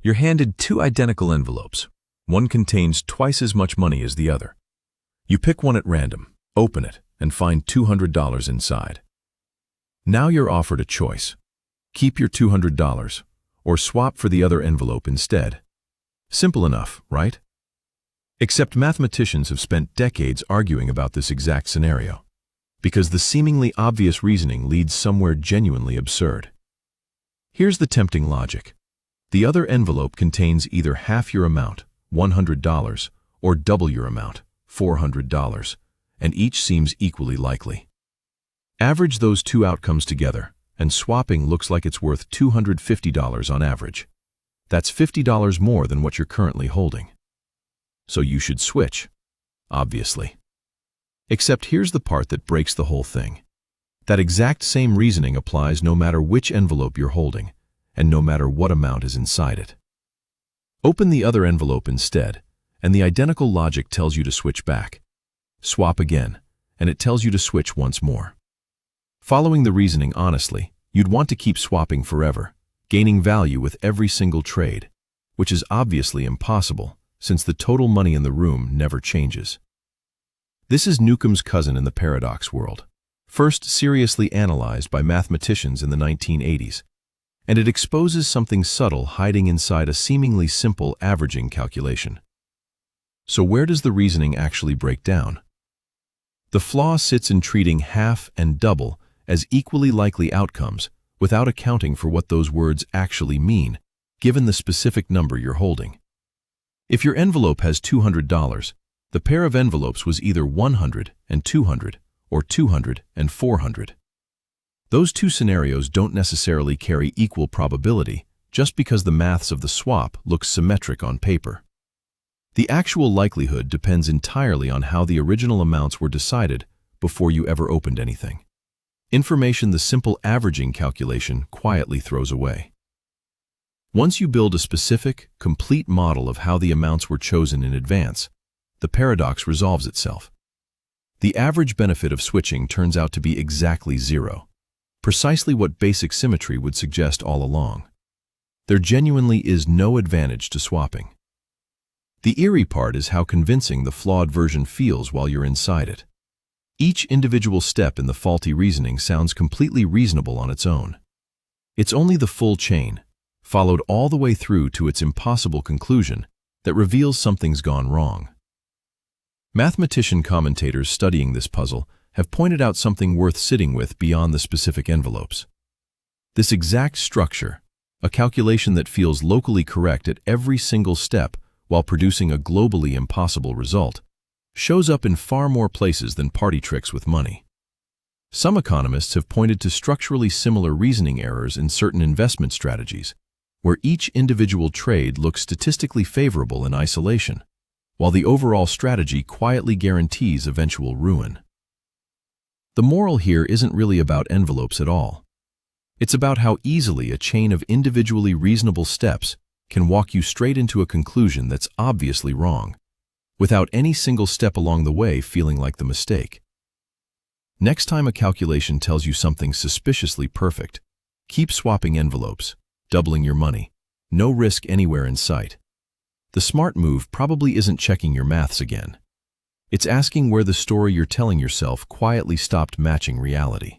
You're handed two identical envelopes. One contains twice as much money as the other. You pick one at random, open it, and find $200 inside. Now you're offered a choice. Keep your $200 or swap for the other envelope instead. Simple enough, right? Except mathematicians have spent decades arguing about this exact scenario, because the seemingly obvious reasoning leads somewhere genuinely absurd. Here's the tempting logic. The other envelope contains either half your amount, $100, or double your amount, $400, and each seems equally likely. Average those two outcomes together, and swapping looks like it's worth $250 on average. That's $50 more than what you're currently holding. So you should switch, obviously. Except here's the part that breaks the whole thing. That exact same reasoning applies no matter which envelope you're holding, and no matter what amount is inside it. Open the other envelope instead, and the identical logic tells you to switch back. Swap again, and it tells you to switch once more. Following the reasoning honestly, you'd want to keep swapping forever, gaining value with every single trade, which is obviously impossible since the total money in the room never changes. This is Newcomb's cousin in the paradox world, first seriously analyzed by mathematicians in the 1980s, and it exposes something subtle hiding inside a seemingly simple averaging calculation. So where does the reasoning actually break down? The flaw sits in treating half and double as equally likely outcomes without accounting for what those words actually mean, given the specific number you're holding. If your envelope has $200, the pair of envelopes was either 100 and 200 or 200 and 400. Those two scenarios don't necessarily carry equal probability just because the maths of the swap looks symmetric on paper. The actual likelihood depends entirely on how the original amounts were decided before you ever opened anything. Information the simple averaging calculation quietly throws away. Once you build a specific, complete model of how the amounts were chosen in advance, the paradox resolves itself. The average benefit of switching turns out to be exactly zero, precisely what basic symmetry would suggest all along. There genuinely is no advantage to swapping. The eerie part is how convincing the flawed version feels while you're inside it. Each individual step in the faulty reasoning sounds completely reasonable on its own. It's only the full chain, followed all the way through to its impossible conclusion, that reveals something's gone wrong. Mathematician commentators studying this puzzle have pointed out something worth sitting with beyond the specific envelopes. This exact structure, a calculation that feels locally correct at every single step while producing a globally impossible result, shows up in far more places than party tricks with money. Some economists have pointed to structurally similar reasoning errors in certain investment strategies, where each individual trade looks statistically favorable in isolation, while the overall strategy quietly guarantees eventual ruin. The moral here isn't really about envelopes at all. It's about how easily a chain of individually reasonable steps can walk you straight into a conclusion that's obviously wrong, without any single step along the way feeling like the mistake. Next time a calculation tells you something suspiciously perfect, keep swapping envelopes, doubling your money, no risk anywhere in sight. The smart move probably isn't checking your maths again. It's asking where the story you're telling yourself quietly stopped matching reality.